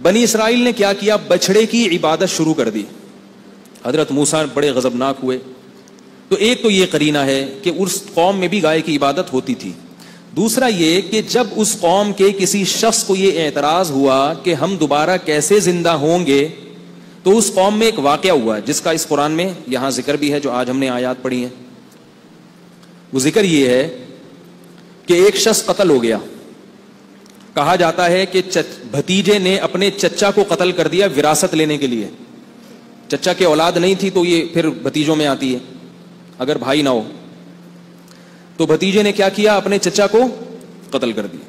بنی اسرائیل نے کیا کیا؟ بچڑے کی عبادت شروع کر دی. حضرت موسیٰ بڑے غضبناک ہوئے. تو ایک تو یہ قرینہ ہے کہ اس قوم میں بھی گائے کی عبادت ہوتی تھی. دوسرا یہ کہ جب اس قوم کے کسی شخص کو یہ اعتراض ہوا کہ ہم دوبارہ کیسے زندہ ہوں گے, تو اس قوم میں ایک واقعہ ہوا جس کا اس قرآن میں یہاں ذکر بھی ہے, جو آج ہم نے آیات پڑھی ہیں. وہ ذکر یہ ہے کہ ایک شخص قتل ہو گیا. کہا جاتا ہے کہ بھتیجے نے اپنے چچا کو قتل کر دیا وراثت لینے کے لیے. چچا کے اولاد نہیں تھی تو یہ پھر بھتیجوں میں آتی ہے اگر بھائی نہ ہو. تو بھتیجے نے کیا کیا؟ اپنے چچا کو قتل کر دیا,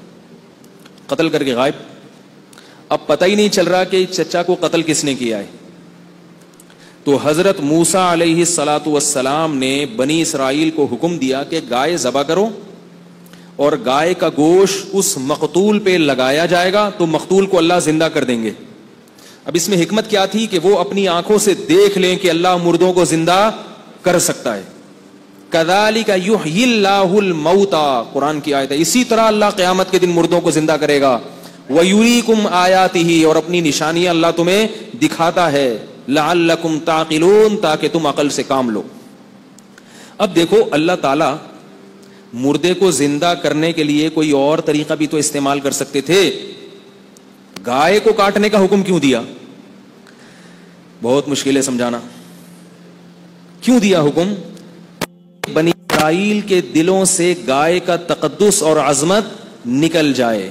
قتل کر کے غائب. اب پتہ ہی نہیں چل رہا کہ چچا کو قتل کس نے کیا ہے. تو حضرت موسیٰ علیہ الصلاۃ والسلام نے بنی اسرائیل کو حکم دیا کہ گائے ذبح کرو اور گائے کا گوشت اس مقتول پہ لگایا جائے گا تو مقتول کو اللہ زندہ کر دیں گے. اب اس میں حکمت کیا تھی کہ وہ اپنی آنکھوں سے دیکھ لیں کہ اللہ مردوں کو زندہ کر سکتا ہے. کذالک یحیی اللہ الموتى, قرآن کی آیت ہے. اسی طرح اللہ قیامت کے دن مردوں کو زندہ کرے گا. ویریکم آیاتہ, اور اپنی نشانیاں اللہ تمہیں دکھاتا ہے. لعلکم تعقلون, تاکہ تم عقل سے کام لو. اب دیکھو اللہ تعالی مردے کو زندہ کرنے کے لیے کوئی اور طریقہ بھی تو استعمال کر سکتے تھے. گائے کو کاٹنے کا حکم کیوں دیا؟ بہت مشکل ہے سمجھانا. کیوں دیا حکم؟ بنی اسرائیل کے دلوں سے گائے کا تقدس اور عظمت نکل جائے,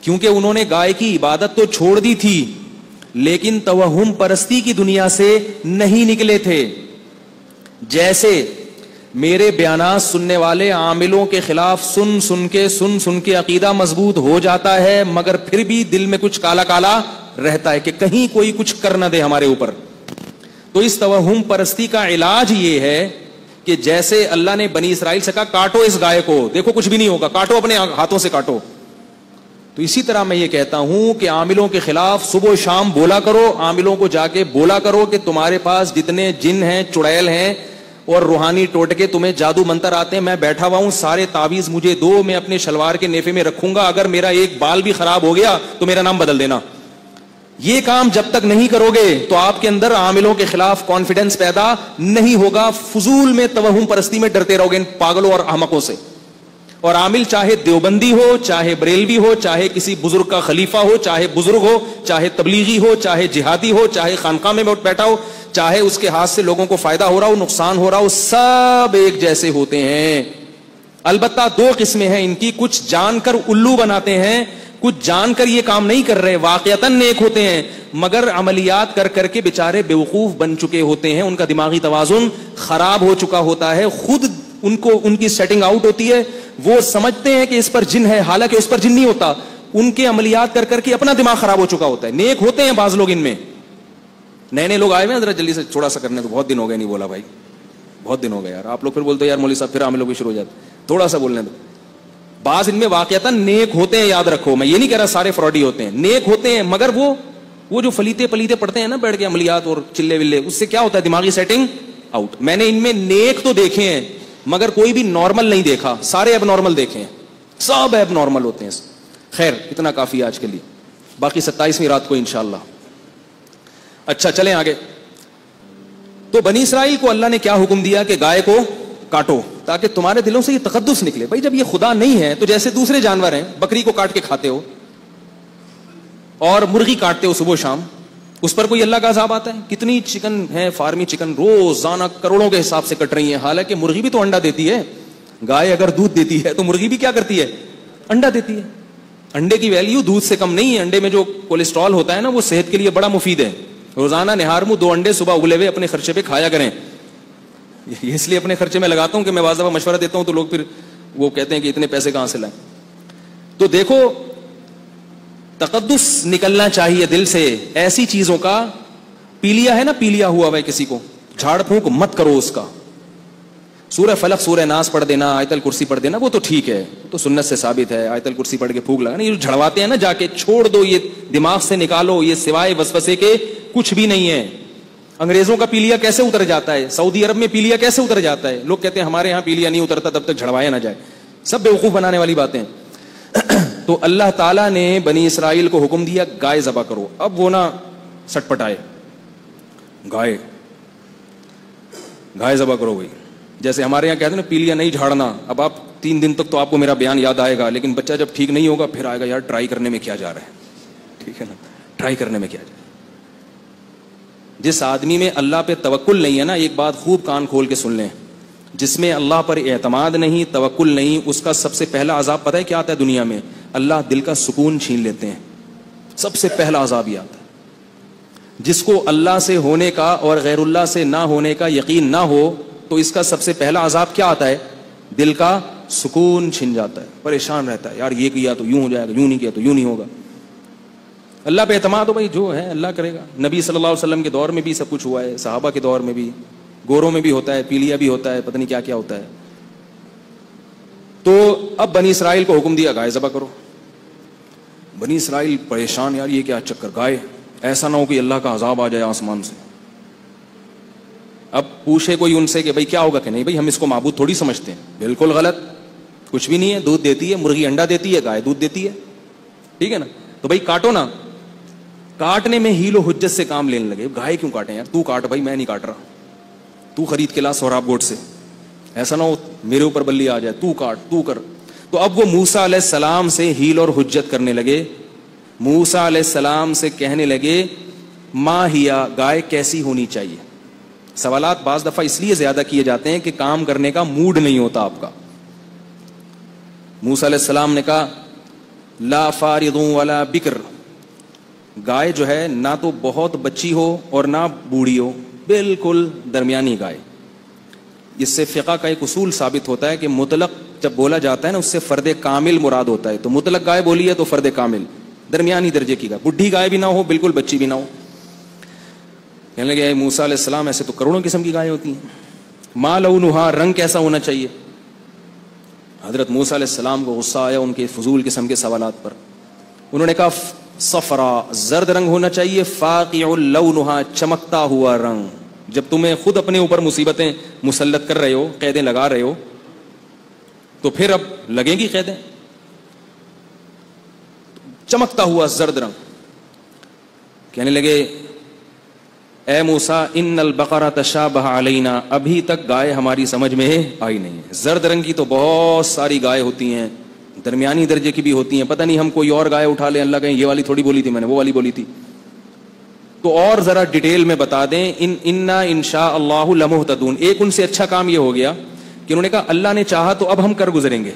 کیونکہ انہوں نے گائے کی عبادت تو چھوڑ دی تھی لیکن توہم پرستی کی دنیا سے نہیں نکلے تھے. جیسے میرے بیانات سننے والے عاملوں کے خلاف سن کے عقیدہ مضبوط ہو جاتا ہے, مگر پھر بھی دل میں کچھ کالا کالا رہتا ہے کہ کہیں کوئی کچھ کر نہ دے ہمارے اوپر. تو اس توہم پرستی کا علاج یہ ہے کہ جیسے اللہ نے بنی اسرائیل سے کہا کاٹو اس گائے کو, دیکھو کچھ بھی نہیں ہوگا, کاٹو اپنے ہاتھوں سے کاٹو. تو اسی طرح میں یہ کہتا ہوں کہ عاملوں کے خلاف صبح و شام بولا کرو, عاملوں کو جا کے بولا کرو کہ تمہارے پاس جتنے جن ہیں, چڑیل ہیں اور روحانی ٹوٹکے تمہیں جادو منتر آتے ہیں, میں بیٹھا ہوا ہوں, سارے تعویذ مجھے دو, میں اپنے شلوار کے نیفے میں رکھوں گا, اگر میرا ایک بال بھی خراب ہو گیا تو میرا نام بدل دینا. یہ کام جب تک نہیں کرو گے تو آپ کے اندر عاملوں کے خلاف کانفیڈنس پیدا نہیں ہوگا. فضول میں توہم پرستی میں ڈرتے رہو گے ان پاگلوں اور احمقوں سے. اور عامل چاہے دیوبندی ہو, چاہے بریلوی ہو, چاہے کسی بزرگ کا خلیفہ ہو, چاہے بزرگ ہو, چاہے تبلیغی ہو, چاہے جہادی ہو, چاہے خانقاہ میں بیٹھا ہو, چاہے اس کے ہاتھ سے لوگوں کو فائدہ ہو رہا ہو, نقصان ہو رہا ہو, سب ایک جیسے ہوتے ہیں. البتہ دو قسمیں ہیں ان کی, کچھ جان کر الو بناتے ہیں, کچھ جان کر یہ کام نہیں کر رہے, واقعتاً نیک ہوتے ہیں مگر عملیات کر کر کے بیچارے بیوقوف بن چکے ہوتے ہیں, ان کا دماغی توازن خراب ہو چکا ہوتا ہے, خود ان کی سیٹنگ آؤٹ ہوتی ہے, وہ سمجھتے ہیں کہ اس پر جن ہے, حالانکہ اس پر جن نہیں ہوتا, ان کے عملیات کر کر کے اپنا دماغ خراب ہو چکا ہوتا ہے. نیک ہوتے ہیں بعض لوگ ان میں, نئے لوگ آئے ہوئے ہیں, ذرا جلدی سے تھوڑا سا کرنے, تو بہت دن ہو گئے نہیں بولا بھائی, بہت دن ہو گئے یار. آپ لوگ پھر بولتے یار مولوی صاحب پھر عاملوں بھی شروع ہو جاتے, تھوڑا سا بولنے دو. بعض ان میں واقعتاً نیک ہوتے ہیں, یاد رکھو, میں یہ نہیں کہہ رہا سارے فراڈی ہوتے ہیں, نیک ہوتے ہیں, مگر وہ جو فلیتے پلیتے پڑتے ہیں نا بیٹھ کے عملیات اور چلے ولے, اس سے کیا ہوتا ہے دماغی سیٹنگ آؤٹ. میں نے ان میں نیک تو دیکھے ہیں مگر کوئی بھی نارمل نہیں دیکھا, سارے اب نارمل دیکھے ہیں, سب اب نارمل ہوتے ہیں. خیر اتنا کافی ہے آج کے لیے, باقی 27ویں رات کو انشاءاللہ. اچھا چلیں آگے. تو بنی اسرائیل کو اللہ نے کیا حکم دیا کہ گائے کو کاٹو تاکہ تمہارے دلوں سے یہ تقدس نکلے. بھائی جب یہ خدا نہیں ہے تو جیسے دوسرے جانور ہیں, بکری کو کاٹ کے کھاتے ہو اور مرغی کاٹتے ہو صبح شام, اس پر کوئی اللہ کا عذاب آتا ہے؟ کتنی چکن ہے, فارمی چکن روزانہ کروڑوں کے حساب سے کٹ رہی ہیں, حالانکہ مرغی بھی تو انڈا دیتی ہے. گائے اگر دودھ دیتی ہے تو مرغی بھی کیا کرتی ہے, انڈا دیتی ہے. انڈے کی ویلیو دودھ سے کم نہیں ہے. انڈے میں جو کولیسٹرول ہوتا ہے نا وہ صحت کے لیے بڑا مفید ہے. روزانہ نہار منہ 2 انڈے صبح ابلے ہوئے اپنے خرچے پہ کھایا کریں. اس لیے اپنے خرچے میں لگاتا ہوں کہ میں واضح مشورہ دیتا ہوں تو لوگ پھر وہ کہتے ہیں کہ اتنے پیسے کہاں سے لائیں. تو دیکھو تقدس نکلنا چاہیے دل سے. ایسی چیزوں کا پیلیا ہے نا, پیلیا ہوا ہے کسی کو, جھاڑ پھونک مت کرو اس کا. سورہ فلق سورہ ناس پڑھ دینا, آیت الکرسی پڑھ دینا, وہ تو ٹھیک ہے, تو سنت سے ثابت ہے. آیت الکرسی پڑھ کے پھونک لگانا, یہ جھڑواتے ہیں نا جا کے, چھوڑ دو, یہ دماغ سے نکالو, یہ سوائے وسوسے کے کچھ بھی نہیں ہے. انگریزوں کا پیلیا کیسے اتر جاتا ہے, سعودی عرب میں پیلیا کیسے اتر جاتا ہے؟ لوگ کہتے ہیں ہمارے یہاں پیلیا نہیں اترتا تب تک جھڑوایا نہ جائے. سب بیوقوف بنانے والی باتیں. تو اللہ تعالیٰ نے بنی اسرائیل کو حکم دیا گائے ذبح کرو. اب وہ نہ سٹ پٹائے, گائے ذبح کرو بھائی. جیسے ہمارے یہاں کہتے ہیں نا پیلیاں نہیں جھاڑنا. اب آپ 3 دن تک تو آپ کو میرا بیان یاد آئے گا, لیکن بچہ جب ٹھیک نہیں ہوگا پھر آئے گا یار ٹرائی کرنے میں کیا جا رہا ہے. ٹھیک ہے نا, ٹرائی کرنے میں کیا جا رہا ہے. جس آدمی میں اللہ پہ توکل نہیں ہے نا, ایک بات خوب کان کھول کے سن لیں, جس میں اللہ پر اعتماد نہیں, توکل نہیں, اس کا سب سے پہلا عذاب پتہ ہے کیا آتا ہے دنیا میں؟ اللہ دل کا سکون چھین لیتے ہیں. سب سے پہلا عذاب یہ آتا ہے. جس کو اللہ سے ہونے کا اور غیر اللہ سے نہ ہونے کا یقین نہ ہو تو اس کا سب سے پہلا عذاب کیا آتا ہے؟ دل کا سکون چھن جاتا ہے, پریشان رہتا ہے, یار یہ کیا تو یوں ہو جائے گا, یوں نہیں کیا تو یوں نہیں ہوگا. اللہ پہ اعتماد ہو بھائی, جو ہے اللہ کرے گا. نبی صلی اللہ علیہ وسلم کے دور میں بھی سب کچھ ہوا ہے, صحابہ کے دور میں بھی, گوروں میں بھی ہوتا ہے, پیلیا بھی ہوتا ہے, پتہ نہیں کیا کیا ہوتا ہے. تو اب بنی اسرائیل کو حکم دیا گائے ذبح کرو. بنی اسرائیل پریشان, یار یہ کیا چکر, گائے, ایسا نہ ہو کہ اللہ کا عذاب آ جائے آسمان سے. اب پوچھے کوئی ان سے کہ بھائی کیا ہوگا, کہ نہیں بھائی ہم اس کو معبود تھوڑی سمجھتے ہیں. بالکل غلط, کچھ بھی نہیں ہے. دودھ دیتی ہے, مرغی انڈا دیتی ہے, گائے دودھ دیتی ہے, ٹھیک ہے نا. تو بھائی کاٹو نا. کاٹنے میں ہیل و حجت سے کام لینے لگے. گائے کیوں کاٹیں یار, تو کاٹ بھائی, میں نہیں کاٹ رہا, تو خرید کے لا سوراب گوٹ سے, ایسا نہ ہو میرے اوپر بلی آ جائے, تو کاٹ, تو کر. تو اب وہ موسیٰ علیہ السلام سے ہیل اور حجت کرنے لگے. موسیٰ علیہ السلام سے کہنے لگے ما ہیا, گائے کیسی ہونی چاہیے. سوالات بعض دفعہ اس لیے زیادہ کیے جاتے ہیں کہ کام کرنے کا موڈ نہیں ہوتا آپ کا. موسیٰ علیہ السلام نے کہا لا فارض ولا بکر, گائے جو ہے نہ تو بہت بچی ہو اور نہ بوڑھی ہو, بالکل درمیانی گائے. اس سے فقہ کا ایک اصول ثابت ہوتا ہے کہ مطلق جب بولا جاتا ہے نا اس سے فرد کامل مراد ہوتا ہے. تو مطلق گائے بولی ہے تو فرد کامل, درمیانی درجے کی گائے, بڈھی گائے بھی نہ ہو, بالکل بچی بھی نہ ہو. کہنے لگے موسیٰ علیہ السلام ایسے تو کروڑوں قسم کی گائے ہوتی ہیں. ما لونہا, رنگ کیسا ہونا چاہیے. حضرت موسیٰ علیہ السلام کو غصہ آیا ان کے فضول قسم کے سوالات پر. انہوں نے کہا صفرا, زرد رنگ ہونا چاہیے, فاقع لونہا, چمکتا ہوا رنگ. جب تمہیں خود اپنے اوپر مصیبتیں مسلط کر رہے ہو, قیدیں لگا رہے ہو, تو پھر اب لگیں گی قیدیں. چمکتا ہوا زرد رنگ. کہنے لگے اے موسیٰ ان البقرہ تشابہ علینا, ابھی تک گائے ہماری سمجھ میں آئی نہیں ہے. زرد رنگ کی تو بہت ساری گائے ہوتی ہیں, درمیانی درجے کی بھی ہوتی ہیں, پتہ نہیں ہم کوئی اور گائے اٹھا لیں, اللہ کہیں یہ والی تھوڑی بولی تھی میں نے, وہ والی بولی تھی. تو اور ذرا ڈیٹیل میں بتا دیں. انا انشاء اللہ لمہتدون. ایک ان سے اچھا کام یہ ہو گیا کہ انہوں نے کہا اللہ نے چاہا تو اب ہم کر گزریں گے.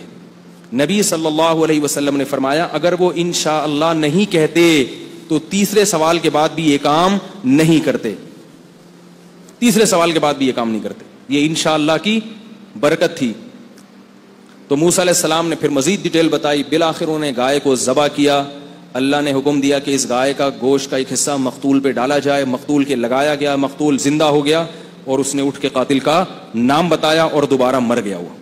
نبی صلی اللہ علیہ وسلم نے فرمایا اگر وہ انشاء اللہ نہیں کہتے تو تیسرے سوال کے بعد بھی یہ کام نہیں کرتے. تیسرے سوال کے بعد بھی یہ کام نہیں کرتے. یہ انشاءاللہ کی برکت تھی. تو موسیٰ علیہ السلام نے پھر مزید ڈیٹیل بتائی. بالآخر انہوں نے گائے کو ذبح کیا. اللہ نے حکم دیا کہ اس گائے کا گوشت کا ایک حصہ مقتول پہ ڈالا جائے. مقتول کے لگایا گیا, مقتول زندہ ہو گیا اور اس نے اٹھ کے قاتل کا نام بتایا اور دوبارہ مر گیا ہوا.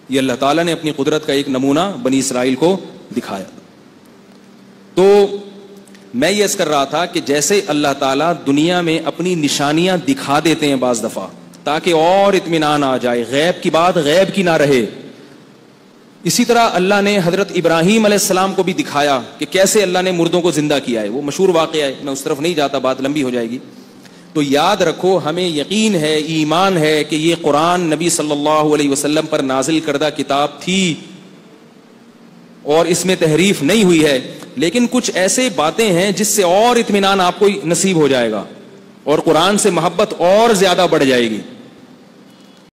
یہ اللہ تعالیٰ نے اپنی قدرت کا ایک نمونہ بنی اسرائیل کو دکھایا. تو میں یہ عرض کر رہا تھا کہ جیسے اللہ تعالیٰ دنیا میں اپنی نشانیاں دکھا دیتے ہیں بعض دفعہ تاکہ اور اطمینان آ جائے, غیب کی بات غیب کی نہ رہے, اسی طرح اللہ نے حضرت ابراہیم علیہ السلام کو بھی دکھایا کہ کیسے اللہ نے مردوں کو زندہ کیا ہے. وہ مشہور واقعہ ہے, میں اس طرف نہیں جاتا, بات لمبی ہو جائے گی. تو یاد رکھو, ہمیں یقین ہے, ایمان ہے کہ یہ قرآن نبی صلی اللہ علیہ وسلم پر نازل کردہ کتاب تھی اور اس میں تحریف نہیں ہوئی ہے, لیکن کچھ ایسے باتیں ہیں جس سے اور اطمینان آپ کو نصیب ہو جائے گا اور قرآن سے محبت اور زیادہ بڑھ جائے گی.